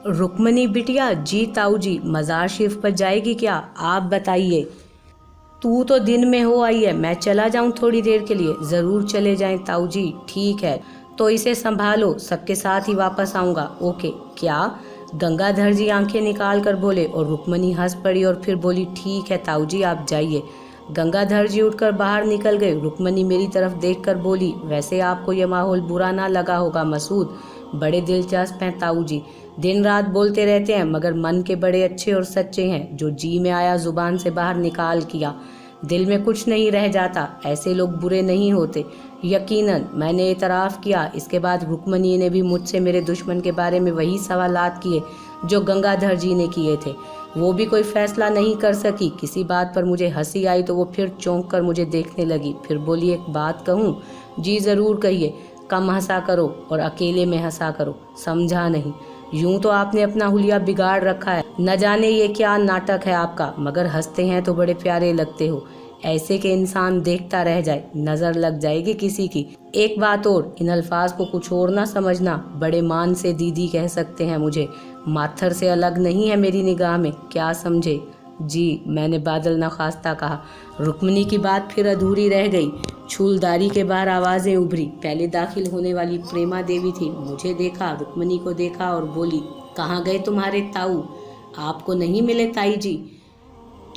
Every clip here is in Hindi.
रुक्मणी बिटिया, जी ताऊ जी, मज़ार शरीफ पर जाएगी क्या? आप बताइए। तू तो दिन में हो आई है, मैं चला जाऊं थोड़ी देर के लिए? ज़रूर चले जाएं ताऊ जी। ठीक है, तो इसे संभालो, सबके साथ ही वापस आऊँगा। ओके। क्या? गंगाधर जी आंखें निकाल कर बोले और रुक्मणी हंस पड़ी और फिर बोली, ठीक है ताऊ जी, आप जाइए। गंगाधर जी उठकर बाहर निकल गए। रुक्मणी मेरी तरफ देखकर बोली, वैसे आपको यह माहौल बुरा ना लगा होगा मसूद? बड़े दिलचस्प हैं ताऊ जी, दिन रात बोलते रहते हैं, मगर मन के बड़े अच्छे और सच्चे हैं। जो जी में आया जुबान से बाहर निकाल किया, दिल में कुछ नहीं रह जाता। ऐसे लोग बुरे नहीं होते। यकीनन, मैंने इतराफ़ किया। इसके बाद रुक्मणी ने भी मुझसे मेरे दुश्मन के बारे में वही सवालात किए जो गंगाधर जी ने किए थे। वो भी कोई फैसला नहीं कर सकी। किसी बात पर मुझे हंसी आई तो वो फिर चौंक कर मुझे देखने लगी। फिर बोली, एक बात कहूँ? जी ज़रूर कहिए। कम हंसा करो और अकेले में हंसा करो, समझा नहीं? यूं तो आपने अपना हुलिया बिगाड़ रखा है, न जाने ये क्या नाटक है आपका, मगर हंसते हैं तो बड़े प्यारे लगते हो। ऐसे के इंसान देखता रह जाए, नज़र लग जाएगी किसी की। एक बात और, इन अल्फाज को कुछ और ना समझना। बड़े मान से दीदी कह सकते हैं मुझे। माथर से अलग नहीं है मेरी निगाह में, क्या समझे? जी, मैंने बादल नखास्ता कहा। रुक्मणी की बात फिर अधूरी रह गई। छूलदारी के बाहर आवाज़ें उभरी। पहले दाखिल होने वाली प्रेमा देवी थी। मुझे देखा, रुक्मणी को देखा और बोली, कहाँ गए तुम्हारे ताऊ? आपको नहीं मिले ताई जी?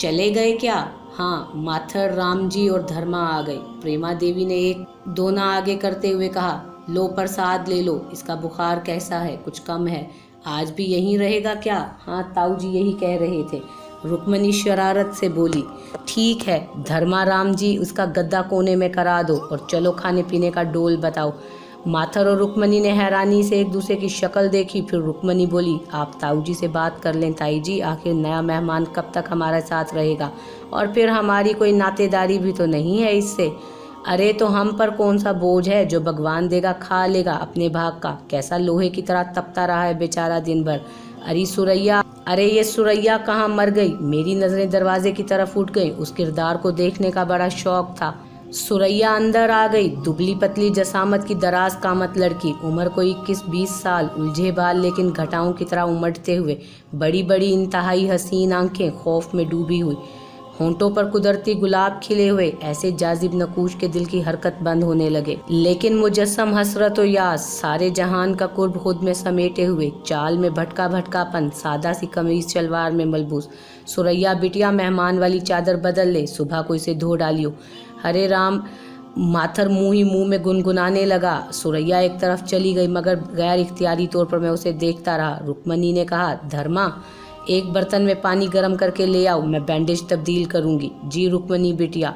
चले गए क्या? हाँ, माथर, राम जी और धर्मा आ गए। प्रेमा देवी ने एक दोना आगे करते हुए कहा, लो प्रसाद ले लो। इसका बुखार कैसा है? कुछ कम है? आज भी यहीं रहेगा क्या? हाँ ताऊ जी यही कह रहे थे। रुक्मणी शरारत से बोली, ठीक है धर्मा, राम जी उसका गद्दा कोने में करा दो और चलो खाने पीने का डोल बताओ। माथर और रुक्मणी ने हैरानी से एक दूसरे की शक्ल देखी। फिर रुक्मणी बोली, आप ताऊ जी से बात कर लें ताई जी, आखिर नया मेहमान कब तक हमारे साथ रहेगा? और फिर हमारी कोई नातेदारी भी तो नहीं है इससे। अरे तो हम पर कौन सा बोझ है? जो भगवान देगा खा लेगा अपने भाग का। कैसा लोहे की तरह तपता रहा है बेचारा दिन भर। अरे ये सुरैया कहाँ मर गई? मेरी नज़रें दरवाजे की तरफ उठ गईं। उस किरदार को देखने का बड़ा शौक था। सुरैया अंदर आ गई। दुबली पतली जसामत की दराज कामत लड़की, उम्र को 21-20 साल, उलझे बाल लेकिन घटाओं की तरह उमड़ते हुए, बड़ी बड़ी इंतहाई हसीन आंखें खौफ में डूबी हुई, होंठों पर कुदरती गुलाब खिले हुए। ऐसे जाजिब नकूश के दिल की हरकत बंद होने लगे। लेकिन मुजस्सम हसरत व यास, सारे जहान का कुर्ब खुद में समेटे हुए, चाल में भटका भटकापन, सादा सी कमीज शलवार में मलबूस। सुरैया बिटिया, मेहमान वाली चादर बदल ले, सुबह को इसे धो डालियो। हरे राम, माथर मुंह ही मुंह में गुनगुनाने लगा। सुरैया एक तरफ चली गई, मगर गैर इख्तियारी तौर पर मैं उसे देखता रहा। रुक्मणी ने कहा, धर्मा एक बर्तन में पानी गर्म करके ले आओ, मैं बैंडेज तब्दील करूंगी। जी रुक्मणी बिटिया।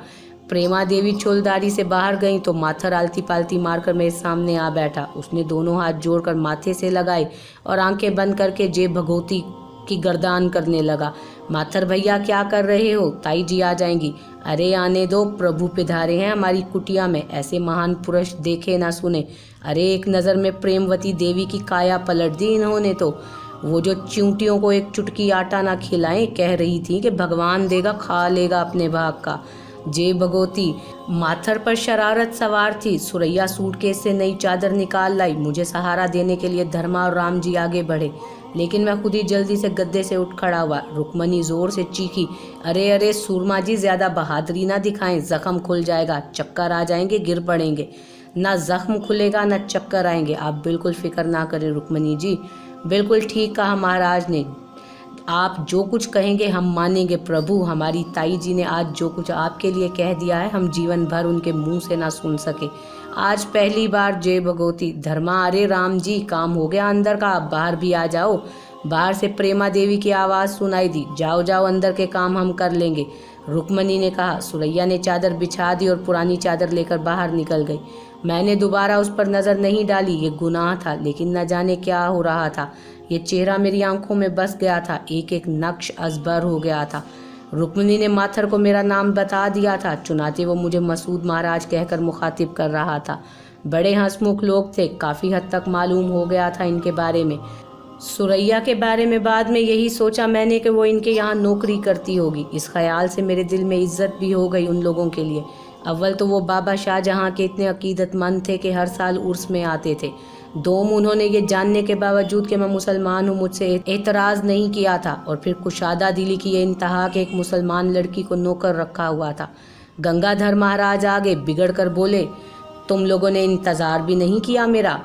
प्रेमा देवी छोलदारी से बाहर गई तो माथर आलती पालती मारकर मेरे सामने आ बैठा। उसने दोनों हाथ जोड़कर माथे से लगाए और आंखें बंद करके जेब भगोती की गर्दान करने लगा। माथर भैया क्या कर रहे हो? ताई जी आ जाएंगी। अरे आने दो, प्रभु पिधारे हैं हमारी कुटिया में, ऐसे महान पुरुष देखे ना सुने। अरे एक नज़र में प्रेमवती देवी की काया पलट दी इन्होंने तो। वो जो चींटियों को एक चुटकी आटा ना खिलाएं, कह रही थी कि भगवान देगा खा लेगा अपने भाग का। जे भगोती। माथर पर शरारत सवार थी। सुरैया सूटकेस से नई चादर निकाल लाई। मुझे सहारा देने के लिए धर्मा और राम जी आगे बढ़े, लेकिन मैं खुद ही जल्दी से गद्दे से उठ खड़ा हुआ। रुक्मणी जोर से चीखी, अरे अरे सूरमा जी, ज़्यादा बहादुरी ना दिखाएं, जख्म खुल जाएगा, चक्कर आ जाएंगे, गिर पड़ेंगे। ना जख्म खुलेगा ना चक्कर आएंगे, आप बिल्कुल फिक्र ना करें रुक्मणी जी। बिल्कुल ठीक कहा महाराज ने, आप जो कुछ कहेंगे हम मानेंगे प्रभु। हमारी ताई जी ने आज जो कुछ आपके लिए कह दिया है, हम जीवन भर उनके मुंह से ना सुन सके। आज पहली बार। जय भगवती। धर्मा, अरे राम जी, काम हो गया अंदर का, आप बाहर भी आ जाओ। बाहर से प्रेमा देवी की आवाज़ सुनाई दी, जाओ जाओ, अंदर के काम हम कर लेंगे, रुक्मणी ने कहा। सुरैया ने चादर बिछा दी और पुरानी चादर लेकर बाहर निकल गई। मैंने दोबारा उस पर नज़र नहीं डाली। ये गुनाह था, लेकिन न जाने क्या हो रहा था। ये चेहरा मेरी आंखों में बस गया था, एक एक नक्श अजबर हो गया था। रुक्मणी ने माथर को मेरा नाम बता दिया था, चुनाचे वो मुझे मसूद महाराज कहकर मुखातिब कर रहा था। बड़े हंसमुख लोग थे, काफ़ी हद तक मालूम हो गया था इनके बारे में। सुरैया के बारे में बाद में यही सोचा मैंने कि वो इनके यहाँ नौकरी करती होगी। इस ख्याल से मेरे दिल में इज्जत भी हो गई उन लोगों के लिए। अव्वल तो वो बाबा शाहजहाँ के इतने अकीदतमंद थे कि हर साल उर्स में आते थे। दोम उन्होंने ये जानने के बावजूद कि मैं मुसलमान हूँ मुझसे एतराज़ नहीं किया था और फिर कुशादा दिली की ये इंतहा कि एक मुसलमान लड़की को नौकर रखा हुआ था। गंगाधर महाराज आगे बिगड़ कर बोले, तुम लोगों ने इंतज़ार भी नहीं किया मेरा?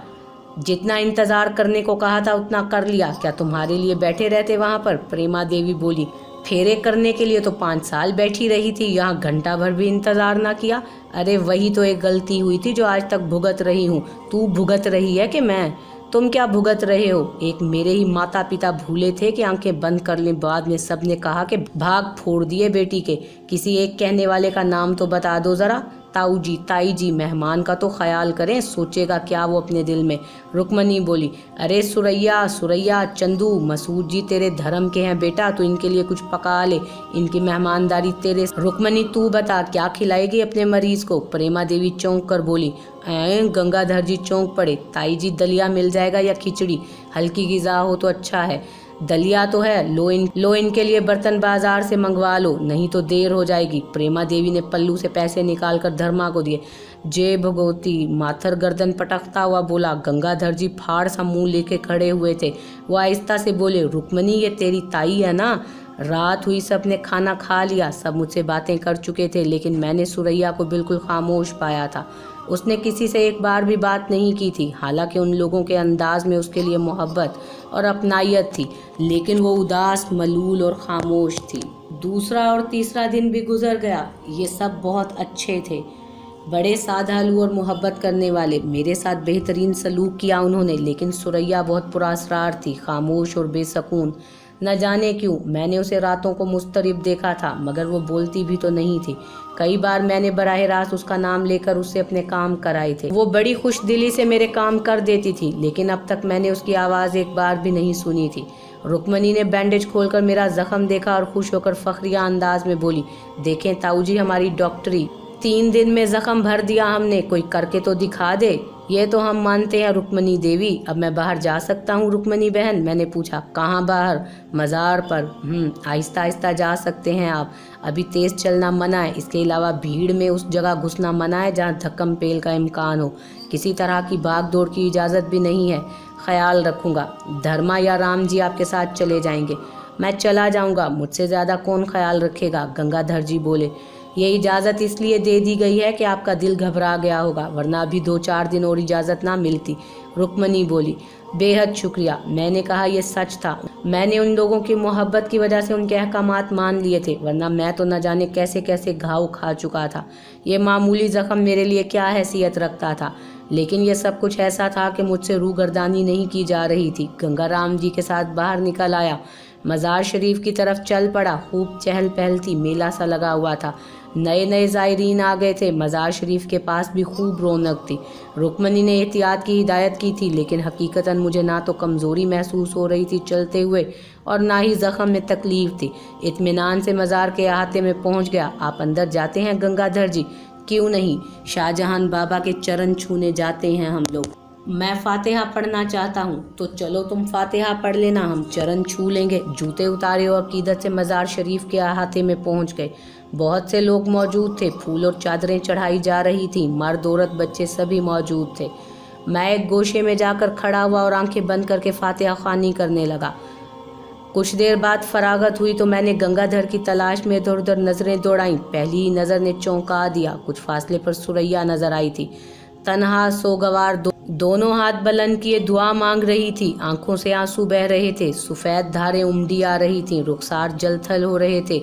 जितना इंतज़ार करने को कहा था उतना कर लिया, क्या तुम्हारे लिए बैठे रहते वहाँ पर? प्रेमा देवी बोली, फेरे करने के लिए तो 5 साल बैठी रही थी, यहाँ घंटा भर भी इंतज़ार ना किया। अरे वही तो एक गलती हुई थी जो आज तक भुगत रही हूँ। तू भुगत रही है कि मैं? तुम क्या भुगत रहे हो? एक मेरे ही माता पिता भूले थे कि आंखें बंद कर लें, बाद में सब ने कहा कि भाग फोड़ दिए बेटी के। किसी एक कहने वाले का नाम तो बता दो ज़रा। ताऊ जी, ताई जी, मेहमान का तो ख्याल करें, सोचेगा क्या वो अपने दिल में। रुक्मणी बोली, अरे सुरैया सुरैया, चंदू, मसूद जी तेरे धर्म के हैं बेटा, तो इनके लिए कुछ पका ले, इनकी मेहमानदारी तेरे। रुक्मणी तू बता क्या खिलाएगी अपने मरीज को? प्रेमा देवी चौंक कर बोली। गंगाधर जी चौंक पड़े। ताई जी दलिया मिल जाएगा या खिचड़ी? हल्की ग़िज़ा हो तो अच्छा है। दलिया तो है, लो इनके लिए बर्तन बाजार से मंगवा लो, नहीं तो देर हो जाएगी। प्रेमा देवी ने पल्लू से पैसे निकालकर धर्मा को दिए। जय भगवती, माथर गर्दन पटकता हुआ बोला। गंगाधर जी फाड़ सा मुंह लेके खड़े हुए थे। वो आहिस्ता से बोले, रुक्मणी ये तेरी ताई है ना? रात हुई, सब ने खाना खा लिया, सब मुझसे बातें कर चुके थे, लेकिन मैंने सुरैया को बिल्कुल खामोश पाया था। उसने किसी से एक बार भी बात नहीं की थी, हालांकि उन लोगों के अंदाज में उसके लिए मोहब्बत और अपनायत थी, लेकिन वो उदास, मलूल और खामोश थी। दूसरा और तीसरा दिन भी गुजर गया। ये सब बहुत अच्छे थे, बड़े साधालू और मोहब्बत करने वाले। मेरे साथ बेहतरीन सलूक किया उन्होंने, लेकिन सुरैया बहुत पुरअसरार थी, खामोश और बेसकून। न जाने क्यों मैंने उसे रातों को मुस्तरिब देखा था, मगर वो बोलती भी तो नहीं थी। कई बार मैंने बराह रास्त उसका नाम लेकर उससे अपने काम कराए थे। वो बड़ी खुश दिली से मेरे काम कर देती थी, लेकिन अब तक मैंने उसकी आवाज़ एक बार भी नहीं सुनी थी। रुक्मणी ने बैंडेज खोलकर मेरा जख्म देखा और खुश होकर फखरिया अंदाज में बोली, देखें ताऊ जी हमारी डॉक्टरी, 3 दिन में जख्म भर दिया हमने, कोई करके तो दिखा दे। ये तो हम मानते हैं रुक्मणी देवी। अब मैं बाहर जा सकता हूँ रुक्मणी बहन? मैंने पूछा। कहाँ बाहर? मज़ार पर। आहिस्ता आहिस्ता जा सकते हैं आप, अभी तेज़ चलना मना है। इसके अलावा भीड़ में उस जगह घुसना मना है जहाँ धक्कम पेल का इम्कान हो। किसी तरह की भाग दौड़ की इजाज़त भी नहीं है। ख्याल रखूँगा। धर्मा या राम जी आपके साथ चले जाएंगे। मैं चला जाऊँगा, मुझसे ज़्यादा कौन ख्याल रखेगा? गंगाधर जी बोले। ये इजाज़त इसलिए दे दी गई है कि आपका दिल घबरा गया होगा, वरना अभी 2-4 दिन और इजाज़त ना मिलती। रुक्मणी बोली। बेहद शुक्रिया। मैंने कहा यह सच था। मैंने उन लोगों की मोहब्बत की वजह से उनके अहकामात मान लिए थे, वरना मैं तो न जाने कैसे कैसे घाव खा चुका था। ये मामूली ज़ख्म मेरे लिए क्या हैसियत रखता था, लेकिन यह सब कुछ ऐसा था कि मुझसे रूगर्दानी नहीं की जा रही थी। गंगाराम जी के साथ बाहर निकल आया, मज़ार शरीफ की तरफ चल पड़ा। खूब चहल पहल थी, मेला सा लगा हुआ था, नए नए ज़ायरीन आ गए थे। मज़ार शरीफ के पास भी खूब रौनक थी। रुक्मणी ने एहतियात की हिदायत की थी, लेकिन हकीकतन मुझे ना तो कमज़ोरी महसूस हो रही थी चलते हुए और ना ही ज़ख्म में तकलीफ़ थी। इत्मीनान से मज़ार के अहाते में पहुंच गया। आप अंदर जाते हैं गंगाधर जी? क्यों नहीं, शाहजहान बाबा के चरण छूने जाते हैं हम लोग। मैं फातिहा पढ़ना चाहता हूँ, तो चलो तुम फातिहा पढ़ लेना, हम चरण छू लेंगे। जूते उतारे और अकीदत से मज़ार शरीफ के अहाते में पहुँच गए। बहुत से लोग मौजूद थे, फूल और चादरें चढ़ाई जा रही थी, मर्द औरत बच्चे सभी मौजूद थे। मैं एक गोशे में जाकर खड़ा हुआ और आंखें बंद करके फातिहा ख़वानी करने लगा। कुछ देर बाद फरागत हुई तो मैंने गंगाधर की तलाश में इधर उधर नज़रें दौड़ाईं। पहली ही नज़र ने चौंका दिया। कुछ फासले पर सुरैया नज़र आई थी, तन्हा सोगवार, दोनों हाथ बुलंद किए दुआ मांग रही थी। आंखों से आंसू बह रहे थे, सफ़ेद धारें उमड़ी आ रही थीं, रुखसार जलथल हो रहे थे।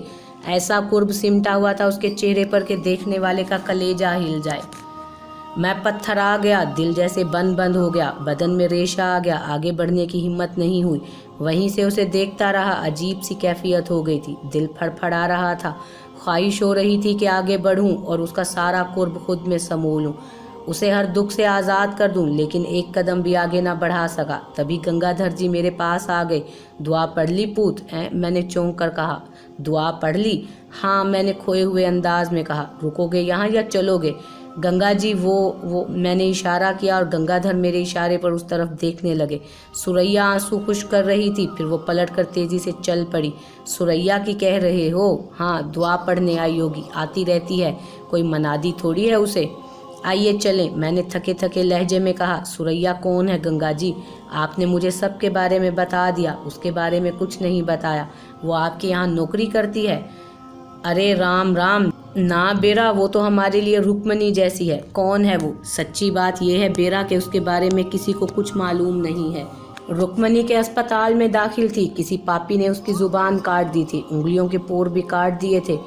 ऐसा कुर्ब सिमटा हुआ था उसके चेहरे पर कि देखने वाले का कलेजा हिल जाए। मैं पत्थर आ गया, दिल जैसे बंद बंद हो गया, बदन में रेशा आ गया, आगे बढ़ने की हिम्मत नहीं हुई। वहीं से उसे देखता रहा। अजीब सी कैफियत हो गई थी, दिल फड़फड़ा रहा था। ख्वाहिश हो रही थी कि आगे बढ़ूं और उसका सारा कुर्ब खुद में समो लूं, उसे हर दुख से आज़ाद कर दूं, लेकिन एक कदम भी आगे ना बढ़ा सका। तभी गंगाधर जी मेरे पास आ गए। दुआ पढ़ ली पूत? मैंने चौंक कर कहा। दुआ पढ़ ली? हाँ, मैंने खोए हुए अंदाज में कहा। रुकोगे यहाँ या चलोगे? गंगा जी वो मैंने इशारा किया और गंगाधर मेरे इशारे पर उस तरफ देखने लगे। सुरैया आंसू खुश कर रही थी, फिर वो पलटकर तेजी से चल पड़ी। सुरैया की कह रहे हो? हाँ, दुआ पढ़ने आई होगी, आती रहती है, कोई मनादी थोड़ी है उसे। आइए चलें, मैंने थके थके लहजे में कहा। सुरैया कौन है गंगा जी? आपने मुझे सबके बारे में बता दिया, उसके बारे में कुछ नहीं बताया। वो आपके यहाँ नौकरी करती है? अरे राम राम, ना बेरा, वो तो हमारे लिए रुक्मणी जैसी है। कौन है वो? सच्ची बात यह है बेरा कि उसके बारे में किसी को कुछ मालूम नहीं है। रुक्मणी के अस्पताल में दाखिल थी, किसी पापी ने उसकी जुबान काट दी थी, उंगलियों के पोर भी काट दिए थे।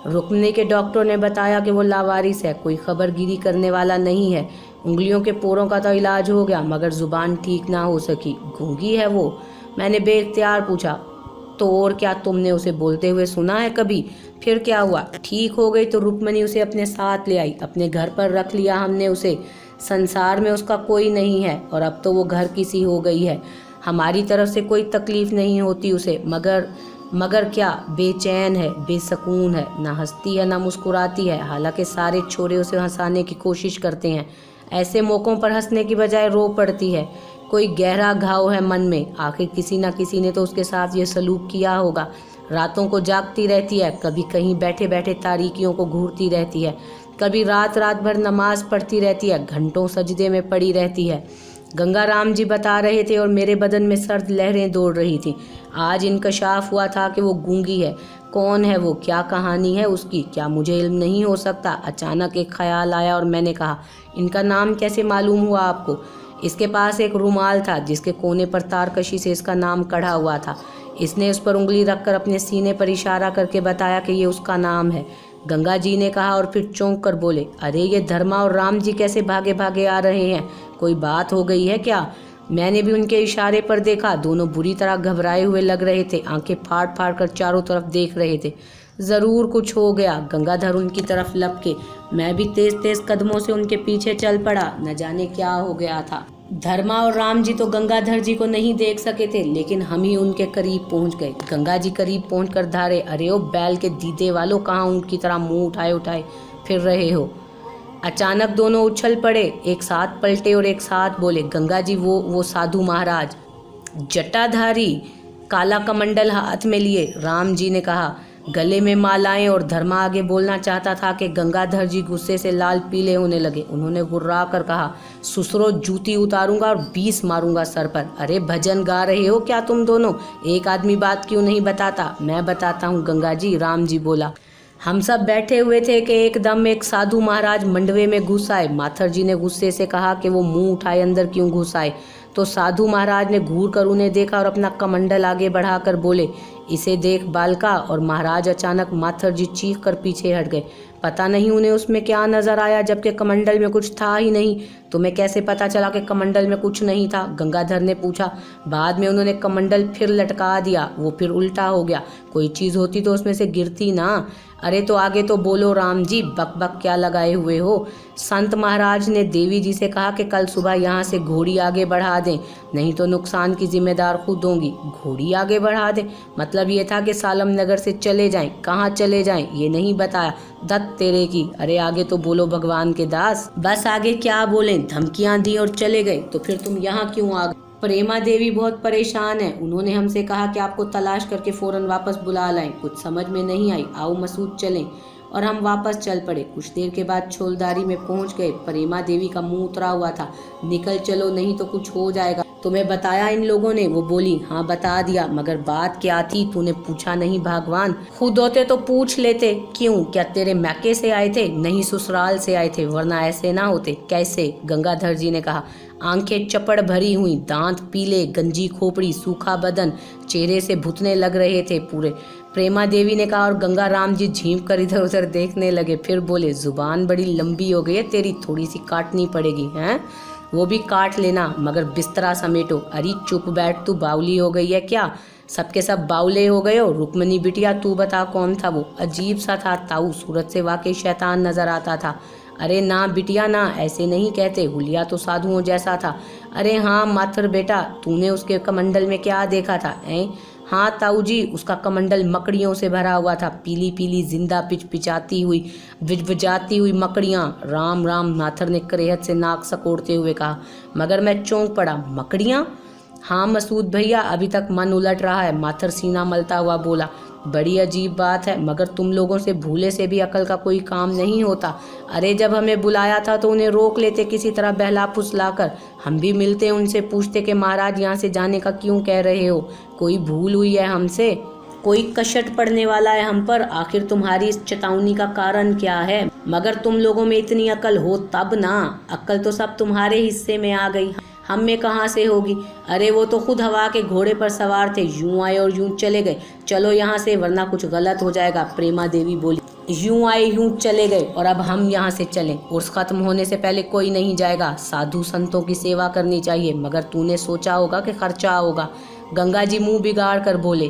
रुक्मणी के डॉक्टर ने बताया कि वो लावारिस है, कोई खबरगिरी करने वाला नहीं है। उंगलियों के पोरों का तो इलाज हो गया मगर जुबान ठीक ना हो सकी। गूंगी है वो? मैंने बेख्तियार पूछा। तो और क्या, तुमने उसे बोलते हुए सुना है कभी? फिर क्या हुआ? ठीक हो गई तो रुक्मणी उसे अपने साथ ले आई, अपने घर पर रख लिया हमने उसे। संसार में उसका कोई नहीं है और अब तो वो घर की सी हो गई है। हमारी तरफ से कोई तकलीफ नहीं होती उसे, मगर क्या, बेचैन है, बेसकून है, ना हंसती है ना मुस्कुराती है। हालांकि सारे छोरे उसे हंसाने की कोशिश करते हैं, ऐसे मौक़ों पर हंसने की बजाय रो पड़ती है। कोई गहरा घाव है मन में, आखिर किसी न किसी ने तो उसके साथ ये सलूक किया होगा। रातों को जागती रहती है, कभी कहीं बैठे बैठे तारीकियों को घूरती रहती है, कभी रात रात भर नमाज पढ़ती रहती है, घंटों सजदे में पड़ी रहती है। गंगा राम जी बता रहे थे और मेरे बदन में सर्द लहरें दौड़ रही थी। आज इंकशाफ हुआ था कि वो गूंगी है। कौन है वो? क्या कहानी है उसकी? क्या मुझे इल्म नहीं हो सकता? अचानक एक ख्याल आया और मैंने कहा, इनका नाम कैसे मालूम हुआ आपको? इसके पास एक रुमाल था जिसके कोने पर तारकशी से इसका नाम कढ़ा हुआ था। इसने उस पर उंगली रखकर अपने सीने पर इशारा करके बताया कि ये उसका नाम है। गंगा जी ने कहा और फिर चौंक कर बोले, अरे ये धर्मा और राम जी कैसे भागे भागे आ रहे हैं? कोई बात हो गई है क्या? मैंने भी उनके इशारे पर देखा, दोनों बुरी तरह घबराए हुए लग रहे थे, आंखें फाड़ फाड़ कर चारों तरफ देख रहे थे। ज़रूर कुछ हो गया। गंगाधर उनकी तरफ लपके, मैं भी तेज तेज कदमों से उनके पीछे चल पड़ा। न जाने क्या हो गया था। धर्मा और राम जी तो गंगाधर जी को नहीं देख सके थे, लेकिन हम ही उनके करीब पहुंच गए। गंगा जी करीब पहुंचकर धारे, अरे ओ बैल के दीदे वालों, कहाँ उनकी तरह मुंह उठाए उठाए फिर रहे हो? अचानक दोनों उछल पड़े, एक साथ पलटे और एक साथ बोले, गंगा जी वो साधु महाराज, जटाधारी, काला कमंडल हाथ में लिए। राम जी ने कहा, गले में मालाएं, और धर्मा आगे बोलना चाहता था कि गंगाधर जी गुस्से से लाल पीले होने लगे। उन्होंने गुर्रा कर कहा, ससुरो जूती उतारूंगा और 20 मारूंगा सर पर। अरे भजन गा रहे हो क्या तुम दोनों? एक आदमी बात क्यों नहीं बताता? मैं बताता हूँ गंगा जी, राम जी बोला। हम सब बैठे हुए थे कि एकदम एक साधु महाराज मंडवे में घुस आए। माथर जी ने गुस्से से कहा कि वो मुंह उठाए अंदर क्यों घुस आए, तो साधु महाराज ने घूर कर उन्हें देखा और अपना कमंडल आगे बढ़ाकर बोले, इसे देख बालका। और महाराज अचानक माथर जी चीख कर पीछे हट गए। पता नहीं उन्हें उसमें क्या नजर आया, जबकि कमंडल में कुछ था ही नहीं। तुम्हें कैसे पता चला कि कमंडल में कुछ नहीं था? गंगाधर ने पूछा। बाद में उन्होंने कमंडल फिर लटका दिया, वो फिर उल्टा हो गया। कोई चीज़ होती तो उसमें से गिरती ना। अरे तो आगे तो बोलो राम जी, बक बक क्या लगाए हुए हो? संत महाराज ने देवी जी से कहा कि कल सुबह यहाँ से घोड़ी आगे बढ़ा दें, नहीं तो नुकसान की जिम्मेदार खुद होंगी। घोड़ी आगे बढ़ा दें? मतलब ये था कि सालम नगर से चले जाएं। कहाँ चले जाएं ये नहीं बताया। दत्त तेरे की। अरे आगे तो बोलो भगवान के दास। बस आगे क्या बोलें, धमकियां दी और चले गए। तो फिर तुम यहाँ क्यों आ गए? प्रेमा देवी बहुत परेशान है, उन्होंने हमसे कहा कि आपको तलाश करके फौरन वापस बुला लाएं। कुछ समझ में नहीं आई, आओ मसूद चलें। और हम वापस चल पड़े। कुछ देर के बाद छोलदारी में पहुंच गए। प्रेमा देवी का मुंह उतरा हुआ था, निकल चलो नहीं तो कुछ हो जाएगा। तुम्हें बताया इन लोगों ने? वो बोली, हाँ बता दिया, मगर बात क्या थी तूने पूछा नहीं? भगवान, खुद होते तो पूछ लेते। क्यों, क्या तेरे मैके से आए थे? नहीं, ससुराल से आए थे, वरना ऐसे ना होते। कैसे? गंगाधर जी ने कहा। आंखें चपड़ भरी हुई, दांत पीले, गंजी खोपड़ी, सूखा बदन, चेहरे से भुतने लग रहे थे पूरे। प्रेमा देवी ने कहा और गंगा राम जी झींप कर इधर उधर देखने लगे। फिर बोले, जुबान बड़ी लंबी हो गई है तेरी, थोड़ी सी काटनी पड़ेगी। हैं? वो भी काट लेना, मगर बिस्तरा समेटो। अरे चुप बैठ, तू बावली हो गई है क्या? सबके सब बावले हो गए हो। रुक्मणी बिटिया तू बता कौन था वो? अजीब सा था ताऊ, सूरत से वाकई शैतान नजर आता था। अरे ना बिटिया ना, ऐसे नहीं कहते, हुलिया तो साधुओं जैसा था। अरे हाँ माथर बेटा, तूने उसके कमंडल में क्या देखा था? हाँ ताऊ जी, उसका कमंडल मकड़ियों से भरा हुआ था, पीली पीली जिंदा पिचपिचाती हुई विजविजाती हुई मकड़ियाँ। राम राम, नाथर ने करेहत से नाक सकोड़ते हुए कहा। मगर मैं चौंक पड़ा। मकड़ियाँ? हाँ मसूद भैया, अभी तक मन उलट रहा है। माथर सीना मलता हुआ बोला। बड़ी अजीब बात है, मगर तुम लोगों से भूले से भी अकल का कोई काम नहीं होता। अरे जब हमें बुलाया था तो उन्हें रोक लेते किसी तरह बहला फुसलाकर। हम भी मिलते, उनसे पूछते कि महाराज यहाँ से जाने का क्यों कह रहे हो, कोई भूल हुई है हमसे, कोई कशट पड़ने वाला है हम पर, आखिर तुम्हारी इस चेतावनी का कारण क्या है। मगर तुम लोगों में इतनी अकल हो तब ना, अकल तो सब तुम्हारे हिस्से में आ गई, हम में कहाँ से होगी। अरे वो तो खुद हवा के घोड़े पर सवार थे, यूं आए और यूं चले गए। चलो यहाँ से वरना कुछ गलत हो जाएगा। प्रेमा देवी बोली। यूं आए यूं चले गए और अब हम यहाँ से चलें? उर्स खत्म होने से पहले कोई नहीं जाएगा। साधु संतों की सेवा करनी चाहिए, मगर तूने सोचा होगा कि खर्चा होगा। गंगा जी मुंह बिगाड़ कर बोले।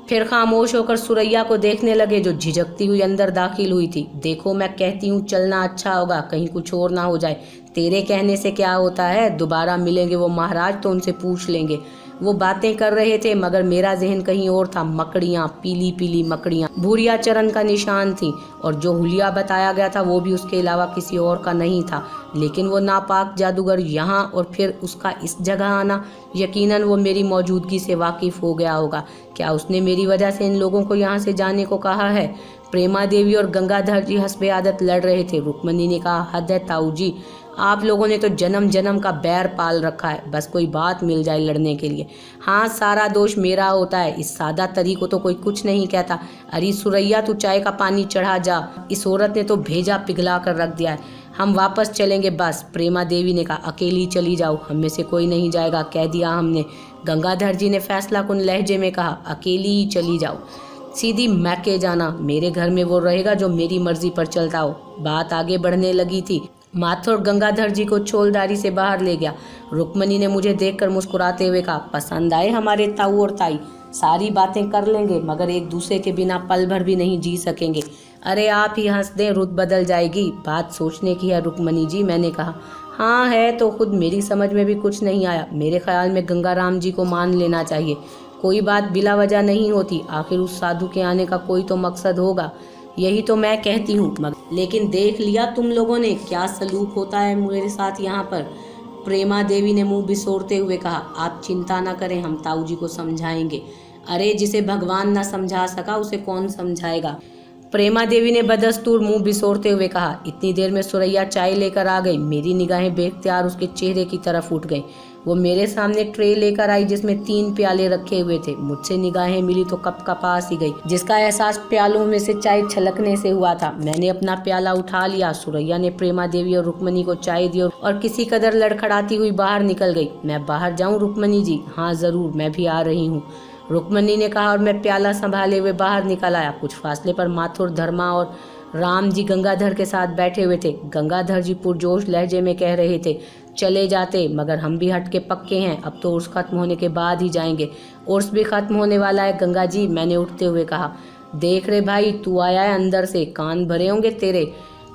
फिर खामोश होकर सुरैया को देखने लगे जो झिझकती हुई अंदर दाखिल हुई थी। देखो मैं कहती हूँ चलना अच्छा होगा, कहीं कुछ और ना हो जाए। तेरे कहने से क्या होता है, दोबारा मिलेंगे वो महाराज तो उनसे पूछ लेंगे। वो बातें कर रहे थे मगर मेरा जहन कहीं और था। मकड़ियाँ, पीली पीली मकड़ियाँ भूरिया चरण का निशान थी, और जो हुलिया बताया गया था वो भी उसके अलावा किसी और का नहीं था। लेकिन वो नापाक जादूगर यहाँ और फिर उसका इस जगह आना, यकीनन वो मेरी मौजूदगी से वाकिफ हो गया होगा। क्या उसने मेरी वजह से इन लोगों को यहाँ से जाने को कहा है? प्रेमा देवी और गंगाधर जी हस्बे आदत लड़ रहे थे। रुक्मणी ने कहा, हद है ताऊ जी, आप लोगों ने तो जन्म जन्म का बैर पाल रखा है, बस कोई बात मिल जाए लड़ने के लिए। हाँ, सारा दोष मेरा होता है, इस सादा तरी को तो कोई कुछ नहीं कहता। अरे सुरैया तू चाय का पानी चढ़ा जा, इस औरत ने तो भेजा पिघला कर रख दिया है। हम वापस चलेंगे बस। प्रेमा देवी ने कहा, अकेली चली जाओ, हम में से कोई नहीं जाएगा, कह दिया हमने। गंगाधर जी ने फैसला कुन लहजे में कहा, अकेली ही चली जाओ, सीधी मैके जाना, मेरे घर में वो रहेगा जो मेरी मर्जी पर चलता हो। बात आगे बढ़ने लगी थी। माथुर गंगाधर जी को छोलदारी से बाहर ले गया। रुक्मणी ने मुझे देखकर मुस्कुराते हुए कहा, पसंद आए हमारे ताऊ और ताई, सारी बातें कर लेंगे मगर एक दूसरे के बिना पल भर भी नहीं जी सकेंगे। अरे आप ही हंस दें, रुत बदल जाएगी। बात सोचने की है रुक्मणी जी, मैंने कहा। हाँ है तो खुद मेरी समझ में भी कुछ नहीं आया। मेरे ख्याल में गंगाराम जी को मान लेना चाहिए। कोई बात बिला वजह नहीं होती, आखिर उस साधु के आने का कोई तो मकसद होगा, यही तो मैं कहती हूँ। लेकिन देख लिया तुम लोगों ने क्या सलूक होता है मेरे साथ यहाँ पर। प्रेमा देवी ने मुंह बिसोरते हुए कहा, आप चिंता न करें, हम ताऊ जी को समझाएंगे। अरे जिसे भगवान न समझा सका उसे कौन समझाएगा। प्रेमा देवी ने बदस्तूर मुंह बिसोरते हुए कहा। इतनी देर में सुरैया चाय लेकर आ गई। मेरी निगाहें बेख्तियार उसके चेहरे की तरफ उठ गईं। वो मेरे सामने ट्रे लेकर आई जिसमें 3 प्याले रखे हुए थे। मुझसे निगाहें मिली तो कप का पास ही गई, जिसका एहसास प्यालों में से चाय छलकने से हुआ था। मैंने अपना प्याला उठा लिया। सुरैया ने प्रेमा देवी और रुक्मणी को चाय दी और किसी कदर लड़खड़ाती हुई बाहर निकल गई। मैं बाहर जाऊं रुक्मणी जी? हाँ जरूर, मैं भी आ रही हूँ, रुक्मणी ने कहा, और मैं प्याला संभाले हुए बाहर निकल आया। कुछ फासले पर माथुर, धर्मा और राम जी गंगाधर के साथ बैठे हुए थे। गंगाधर जी पुरजोश लहजे में कह रहे थे, चले जाते मगर हम भी हट के पक्के हैं, अब तो उर्स खत्म होने के बाद ही जाएंगे। उर्स भी खत्म होने वाला है गंगा जी, मैंने उठते हुए कहा। देख रे भाई, तू आया है अंदर से, कान भरे होंगे तेरे।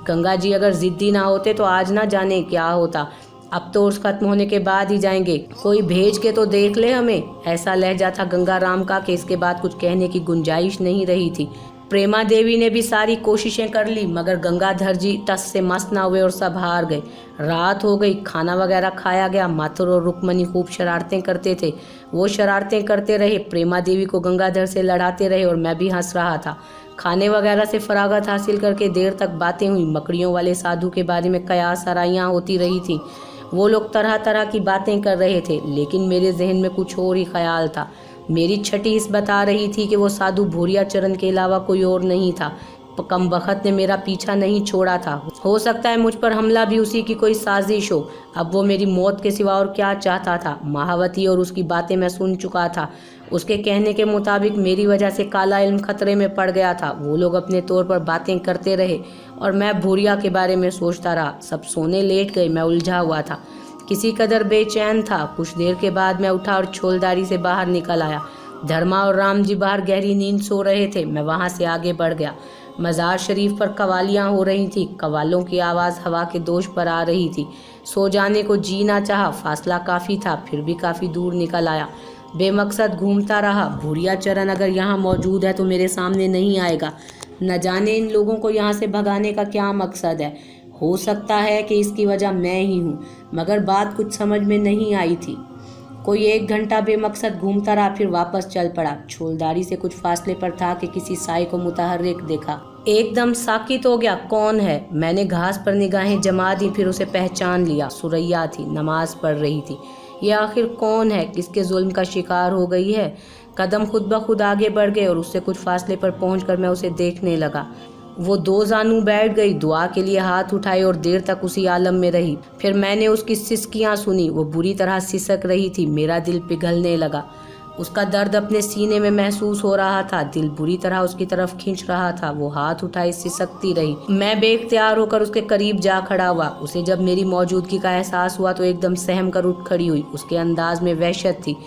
गंगा जी अगर जिद्दी ना होते तो आज ना जाने क्या होता। अब तो उर्स खत्म होने के बाद ही जाएंगे, कोई भेज के तो देख ले हमें। ऐसा लहजा था गंगा राम का कि इसके बाद कुछ कहने की गुंजाइश नहीं रही थी। प्रेमा देवी ने भी सारी कोशिशें कर ली मगर गंगाधर जी टस से मस ना हुए और सब हार गए। रात हो गई, खाना वगैरह खाया गया। माथुर और रुक्मणी खूब शरारतें करते थे। वो शरारतें करते रहे, प्रेमा देवी को गंगाधर से लड़ाते रहे और मैं भी हंस रहा था। खाने वगैरह से फरागत हासिल करके देर तक बातें हुई। मकड़ियों वाले साधु के बारे में कयास आराइयाँ होती रही थी। वो लोग तरह तरह की बातें कर रहे थे, लेकिन मेरे जहन में कुछ और ही ख्याल था। मेरी छठी इस बता रही थी कि वो साधु भूरिया चरण के अलावा कोई और नहीं था। कम बखत ने मेरा पीछा नहीं छोड़ा था। हो सकता है मुझ पर हमला भी उसी की कोई साजिश हो। अब वो मेरी मौत के सिवा और क्या चाहता था। महावती और उसकी बातें मैं सुन चुका था। उसके कहने के मुताबिक मेरी वजह से काला इल्म खतरे में पड़ गया था। वो लोग अपने तौर पर बातें करते रहे और मैं भूरिया के बारे में सोचता रहा। सब सोने लेट गए, मैं उलझा हुआ था, किसी कदर बेचैन था। कुछ देर के बाद मैं उठा और छोलदारी से बाहर निकल आया। धर्मा और राम जी बाहर गहरी नींद सो रहे थे। मैं वहां से आगे बढ़ गया। मज़ार शरीफ पर कवालियाँ हो रही थी। कवालों की आवाज़ हवा के दोष पर आ रही थी। सो जाने को जी ना चाहा। फासला काफ़ी था, फिर भी काफ़ी दूर निकल आया। बेमकसद घूमता रहा। भूरिया चरण अगर यहाँ मौजूद है तो मेरे सामने नहीं आएगा। न जाने इन लोगों को यहाँ से भगाने का क्या मकसद है। हो सकता है कि इसकी वजह मैं ही हूँ, मगर बात कुछ समझ में नहीं आई थी। कोई 1 घंटा बेमकसद घूमता रहा, फिर वापस चल पड़ा। छोलदारी से कुछ फासले पर था कि किसी साई को मुतहर्रिक देखा। एकदम साकित हो गया। कौन है? मैंने घास पर निगाहें जमा दी, फिर उसे पहचान लिया। सुरैया थी, नमाज पढ़ रही थी। ये आखिर कौन है? किसके जुल्म का शिकार हो गई है? कदम खुद ब खुद आगे बढ़ गए और उससे कुछ फासले पर पहुंचकर मैं उसे देखने लगा। वो 2 जानू बैठ गई, दुआ के लिए हाथ उठाए और देर तक उसी आलम में रही। फिर मैंने उसकी सिसकियां सुनी। वो बुरी तरह सिसक रही थी। मेरा दिल पिघलने लगा। उसका दर्द अपने सीने में महसूस हो रहा था। दिल बुरी तरह उसकी तरफ खींच रहा था। वो हाथ उठाए सिसकती रही। मैं बेख्तियार होकर उसके करीब जा खड़ा हुआ। उसे जब मेरी मौजूदगी का एहसास हुआ तो एकदम सहम कर उठ खड़ी हुई। उसके अंदाज में वहशत थी।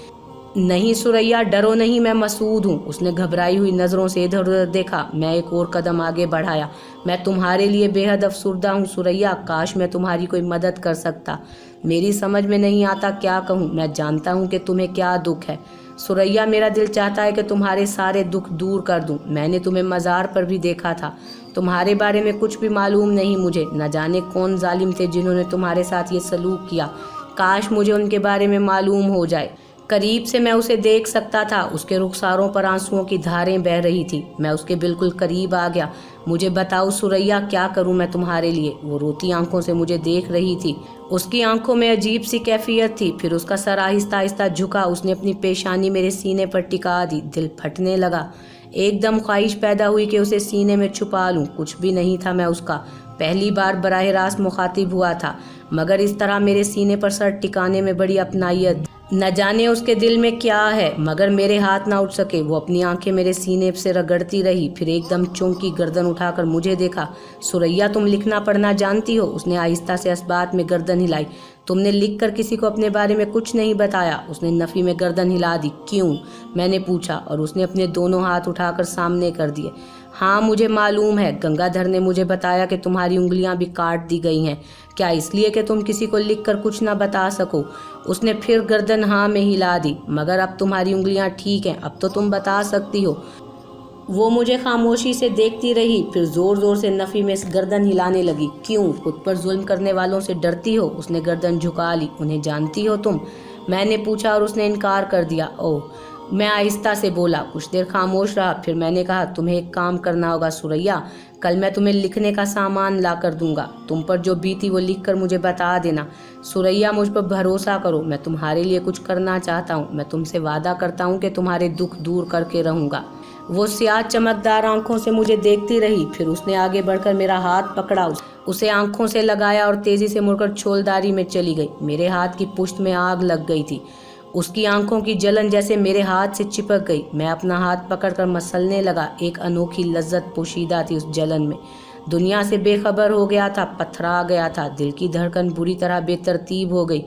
नहीं सुरैया, डरो नहीं, मैं मसूद हूँ। उसने घबराई हुई नज़रों से इधर उधर देखा। मैं एक और कदम आगे बढ़ाया। मैं तुम्हारे लिए बेहद अफसुर्दा हूँ सुरैया। काश मैं तुम्हारी कोई मदद कर सकता। मेरी समझ में नहीं आता क्या कहूँ। मैं जानता हूँ कि तुम्हें क्या दुख है सुरैया। मेरा दिल चाहता है कि तुम्हारे सारे दुख दूर कर दूँ। मैंने तुम्हें मज़ार पर भी देखा था। तुम्हारे बारे में कुछ भी मालूम नहीं मुझे। न जाने कौन जालिम थे जिन्होंने तुम्हारे साथ ये सलूक किया। काश मुझे उनके बारे में मालूम हो जाए। करीब से मैं उसे देख सकता था। उसके रुखसारों पर आंसुओं की धारें बह रही थी। मैं उसके बिल्कुल करीब आ गया। मुझे बताओ सुरैया, क्या करूं मैं तुम्हारे लिए? वो रोती आंखों से मुझे देख रही थी। उसकी आंखों में अजीब सी कैफियत थी। फिर उसका सर आहिस्ता आहिस्ता झुका। उसने अपनी पेशानी मेरे सीने पर टिका दी। दिल फटने लगा। एकदम ख्वाहिश पैदा हुई कि उसे सीने में छुपा लूं। कुछ भी नहीं था मैं उसका। पहली बार बराह रास्त मुखातिब हुआ था, मगर इस तरह मेरे सीने पर सर टिकाने में बड़ी अपनायत। न जाने उसके दिल में क्या है, मगर मेरे हाथ ना उठ सके। वो अपनी आंखें मेरे सीने से रगड़ती रही। फिर एकदम चौंकी, गर्दन उठाकर मुझे देखा। सुरैया, तुम लिखना पढ़ना जानती हो? उसने आहिस्ता से असबात में गर्दन हिलाई। तुमने लिखकर किसी को अपने बारे में कुछ नहीं बताया? उसने नफी में गर्दन हिला दी। क्यों? मैंने पूछा और उसने अपने दोनों हाथ उठाकर सामने कर दिए। हाँ, मुझे मालूम है। गंगाधर ने मुझे बताया कि तुम्हारी उंगलियां भी काट दी गई हैं। क्या इसलिए कि तुम किसी को लिखकर कुछ ना बता सको? उसने फिर गर्दन हाँ में हिला दी। मगर अब तुम्हारी उंगलियां ठीक हैं, अब तो तुम बता सकती हो। वो मुझे खामोशी से देखती रही, फिर जोर जोर से नफी में गर्दन हिलाने लगी। क्यों? खुद पर जुल्म करने वालों से डरती हो? उसने गर्दन झुका ली। उन्हें जानती हो तुम? मैंने पूछा और उसने इनकार कर दिया। ओह, मैं आहिस्ता से बोला। कुछ देर खामोश रहा, फिर मैंने कहा, तुम्हें एक काम करना होगा सुरैया। कल मैं तुम्हें लिखने का सामान ला कर दूंगा। तुम पर जो बीती वो लिख कर मुझे बता देना। सुरैया, मुझ पर भरोसा करो। मैं तुम्हारे लिए कुछ करना चाहता हूँ। मैं तुमसे वादा करता हूँ कि तुम्हारे दुख दूर करके रहूँगा। वो स्याह चमकदार आंखों से मुझे देखती रही। फिर उसने आगे बढ़कर मेरा हाथ पकड़ा, उसे आंखों से लगाया और तेजी से मुड़कर छोलदारी में चली गई। मेरे हाथ की पुश्त में आग लग गई थी। उसकी आंखों की जलन जैसे मेरे हाथ से चिपक गई। मैं अपना हाथ पकड़कर मसलने लगा। एक अनोखी लज्जत पोशीदा थी उस जलन में। दुनिया से बेखबर हो गया था, पथरा गया था। दिल की धड़कन बुरी तरह बेतरतीब हो गई।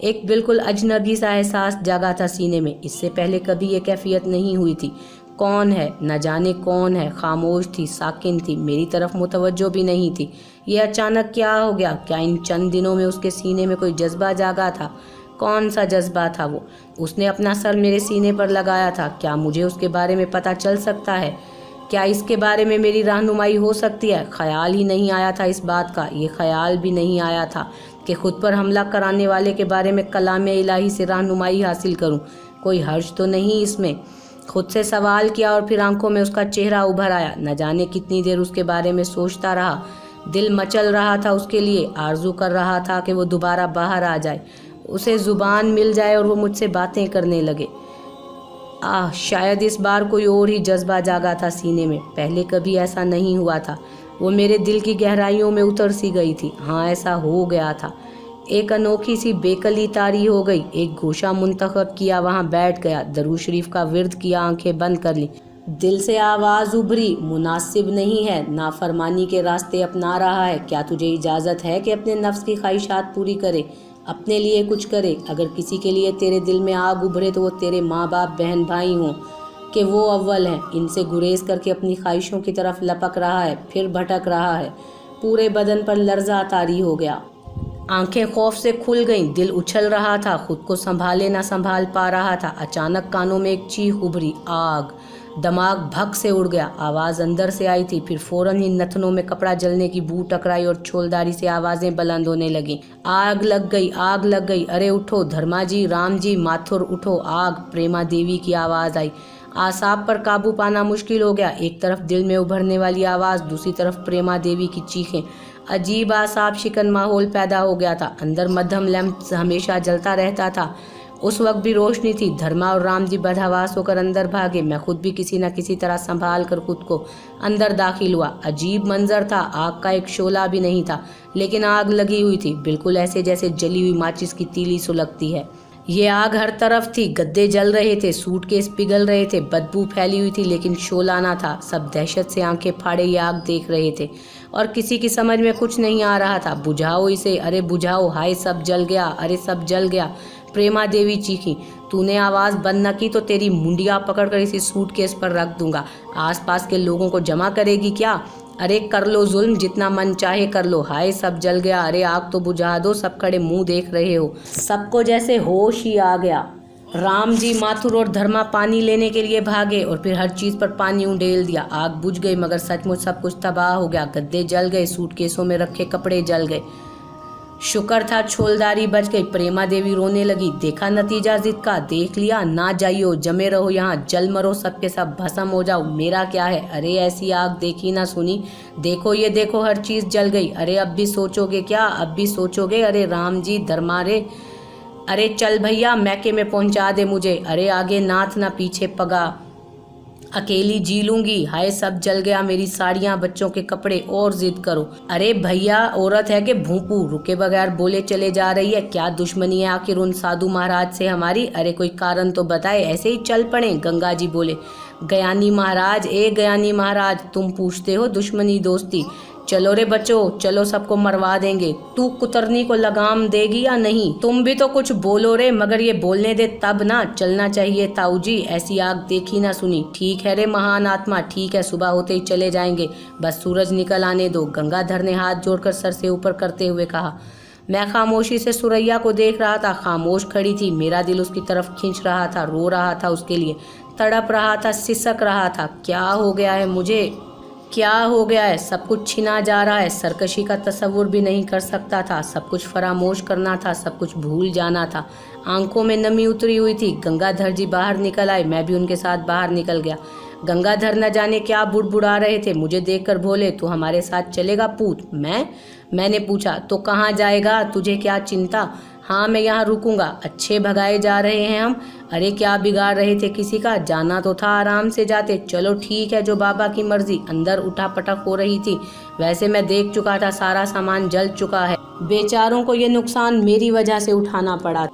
एक बिल्कुल अजनबी सा एहसास जागा था सीने में। इससे पहले कभी ये कैफियत नहीं हुई थी। कौन है? न जाने कौन है। खामोश थी, साकिन थी, मेरी तरफ मुतवज्जो भी नहीं थी। ये अचानक क्या हो गया? क्या इन चंद दिनों में उसके सीने में कोई जज्बा जागा था? कौन सा जज्बा था वो? उसने अपना सर मेरे सीने पर लगाया था। क्या मुझे उसके बारे में पता चल सकता है? क्या इसके बारे में मेरी रहनुमाई हो सकती है? ख्याल ही नहीं आया था इस बात का। ये ख्याल भी नहीं आया था कि खुद पर हमला कराने वाले के बारे में कलाम इलाही से रहनुमाई हासिल करूं। कोई हर्ज तो नहीं इसमें? खुद से सवाल किया और फिर आंखों में उसका चेहरा उभर आया। न जाने कितनी देर उसके बारे में सोचता रहा। दिल मचल रहा था उसके लिए। आरजू कर रहा था कि वो दोबारा बाहर आ जाए, उसे जुबान मिल जाए और वो मुझसे बातें करने लगे। शायद इस बार कोई और ही जज्बा जागा था सीने में। पहले कभी ऐसा नहीं हुआ था। वो मेरे दिल की गहराइयों में उतर सी गई थी। हाँ, ऐसा हो गया था। एक अनोखी सी बेकली तारी हो गई। एक गोशा मुंतखब किया, वहाँ बैठ गया, दरूद शरीफ का विर्द किया, आंखें बंद कर ली। दिल से आवाज़ उभरी, मुनासिब नहीं है, नाफरमानी के रास्ते अपना रहा है। क्या तुझे इजाज़त है कि अपने नफ्स की ख्वाहिशात पूरी करे, अपने लिए कुछ करे? अगर किसी के लिए तेरे दिल में आग उभरे तो वो तेरे माँ बाप, बहन भाई हों कि वो अव्वल हैं। इनसे गुरेज करके अपनी ख्वाहिशों की तरफ लपक रहा है, फिर भटक रहा है। पूरे बदन पर लर्जा तारी हो गया। आंखें खौफ से खुल गईं। दिल उछल रहा था, खुद को संभाले ना संभाल पा रहा था। अचानक कानों में एक चीख उभरी, आग। दिमाग भग से उड़ गया। आवाज़ अंदर से आई थी, फिर फौरन ही नथनों में कपड़ा जलने की बू टकराई और छोलदारी से आवाज़ें बुलंद होने लगीं। आग लग गई, आग लग गई, अरे उठो धर्माजी, रामजी, माथुर उठो, आग। प्रेमा देवी की आवाज़ आई। आसाब पर काबू पाना मुश्किल हो गया। एक तरफ दिल में उभरने वाली आवाज़, दूसरी तरफ प्रेमा देवी की चीखें। अजीब आसाब शिकन माहौल पैदा हो गया था। अंदर मध्यम लैंप हमेशा जलता रहता था। उस वक्त भी रोशनी थी। धर्मा और राम जी बदहवास होकर अंदर भागे। मैं खुद भी किसी न किसी तरह संभाल कर खुद को अंदर दाखिल हुआ। अजीब मंजर था। आग का एक शोला भी नहीं था, लेकिन आग लगी हुई थी, बिल्कुल ऐसे जैसे जली हुई माचिस की तीली सुलगती है। ये आग हर तरफ थी। गद्दे जल रहे थे, सूटकेस पिघल रहे थे, बदबू फैली हुई थी, लेकिन शोला ना था। सब दहशत से आंखें फाड़े ये आग देख रहे थे और किसी की समझ में कुछ नहीं आ रहा था। बुझाओ इसे, अरे बुझाओ, हाय सब जल गया, अरे सब जल गया। प्रेमा देवी चीखी। तूने आवाज़ बंद न की तो तेरी मुंडिया पकड़कर इसी सूटकेस पर रख दूंगा। आसपास के लोगों को जमा करेगी क्या? अरे कर लो जुल्म, जितना मन चाहे कर लो। हाय सब जल गया, अरे आग तो बुझा दो। सब खड़े मुंह देख रहे हो। सबको जैसे होश ही आ गया। राम जी, माथुर और धर्मा पानी लेने के लिए भागे और फिर हर चीज़ पर पानी उंडेल दिया। आग बुझ गई, मगर सचमुच सब कुछ तबाह हो गया। गद्दे जल गए, सूटकेसों में रखे कपड़े जल गए। शुक्र था छोलदारी बच गई। प्रेमा देवी रोने लगी। देखा नतीजा जिद का, देख लिया। ना जाइयो, जमे रहो यहाँ, जल मरो सबके सब, भस्म हो जाओ, मेरा क्या है। अरे ऐसी आग देखी ना सुनी। देखो ये देखो, हर चीज़ जल गई। अरे अब भी सोचोगे क्या, अब भी सोचोगे? अरे राम जी, धर्मारे, अरे चल भैया, मैके में पहुंचा दे मुझे। अरे आगे नाथ ना पीछे पगा, अकेली जी लूंगी। हाय सब जल गया, मेरी साड़ियाँ, बच्चों के कपड़े, और जिद करो। अरे भैया, औरत है कि भूपू? रुके बगैर बोले चले जा रही है। क्या दुश्मनी है आखिर उन साधु महाराज से हमारी? अरे कोई कारण तो बताए, ऐसे ही चल पड़े। गंगा जी बोले, गयानी महाराज, ए गयानी महाराज, तुम पूछते हो दुश्मनी दोस्ती? चलो रे बच्चों, चलो, सबको मरवा देंगे। तू कुतरनी को लगाम देगी या नहीं? तुम भी तो कुछ बोलो रे, मगर ये बोलने दे तब ना। चलना चाहिए ताऊ जी, ऐसी आग देखी ना सुनी। ठीक है रे महान आत्मा, ठीक है, सुबह होते ही चले जाएंगे, बस सूरज निकल आने दो। गंगाधर ने हाथ जोड़कर सर से ऊपर करते हुए कहा। मैं खामोशी से सुरैया को देख रहा था। खामोश खड़ी थी। मेरा दिल उसकी तरफ खींच रहा था, रो रहा था उसके लिए, तड़प रहा था, सिसक रहा था। क्या हो गया है मुझे, क्या हो गया है? सब कुछ छिना जा रहा है। सरकशी का तसव्वुर भी नहीं कर सकता था। सब कुछ फरामोश करना था, सब कुछ भूल जाना था। आंखों में नमी उतरी हुई थी। गंगाधर जी बाहर निकल आए। मैं भी उनके साथ बाहर निकल गया। गंगाधर न जाने क्या बुड़बुड़ा रहे थे। मुझे देखकर बोले, तू हमारे साथ चलेगा पूत? मैंने पूछा, तो कहाँ जाएगा? तुझे क्या चिंता? हाँ, मैं यहाँ रुकूंगा। अच्छे भगाए जा रहे हैं हम। अरे क्या बिगाड़ रहे थे किसी का? जाना तो था, आराम से जाते। चलो ठीक है, जो बाबा की मर्जी। अंदर उठापटक हो रही थी। वैसे मैं देख चुका था, सारा सामान जल चुका है। बेचारों को ये नुकसान मेरी वजह से उठाना पड़ा।